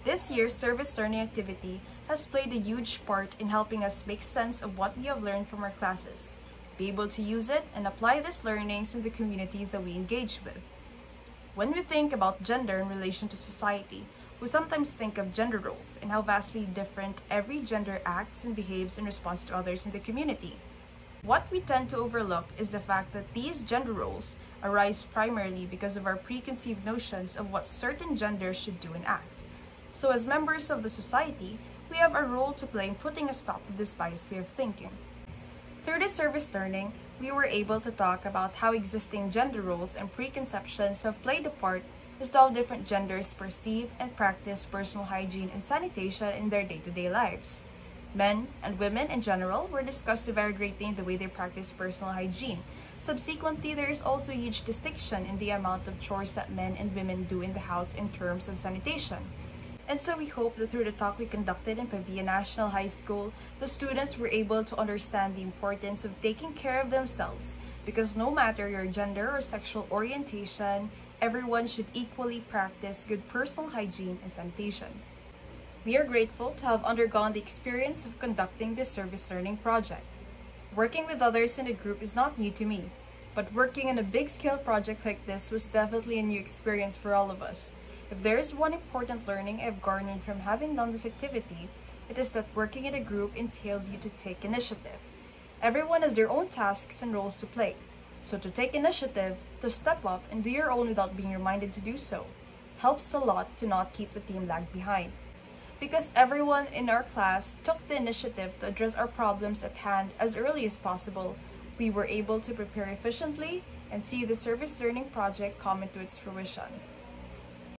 This year's service learning activity has played a huge part in helping us make sense of what we have learned from our classes, be able to use it, and apply these learnings in the communities that we engage with. When we think about gender in relation to society, we sometimes think of gender roles and how vastly different every gender acts and behaves in response to others in the community. What we tend to overlook is the fact that these gender roles arise primarily because of our preconceived notions of what certain genders should do and act. So as members of the society, we have a role to play in putting a stop to this biased way of thinking. Through this service learning, we were able to talk about how existing gender roles and preconceptions have played a part as to how different genders perceive and practice personal hygiene and sanitation in their day-to-day lives. Men and women in general were discussed to vary greatly in the way they practice personal hygiene. Subsequently, there is also a huge distinction in the amount of chores that men and women do in the house in terms of sanitation. And so we hope that through the talk we conducted in Pavia National High School, the students were able to understand the importance of taking care of themselves, because no matter your gender or sexual orientation, everyone should equally practice good personal hygiene and sanitation. We are grateful to have undergone the experience of conducting this service learning project. Working with others in a group is not new to me, but working on a big-scale project like this was definitely a new experience for all of us. If there is one important learning I've garnered from having done this activity, it is that working in a group entails you to take initiative. Everyone has their own tasks and roles to play, so to take initiative, to step up and do your own without being reminded to do so, helps a lot to not keep the team lag behind. Because everyone in our class took the initiative to address our problems at hand as early as possible, we were able to prepare efficiently and see the service learning project come into its fruition.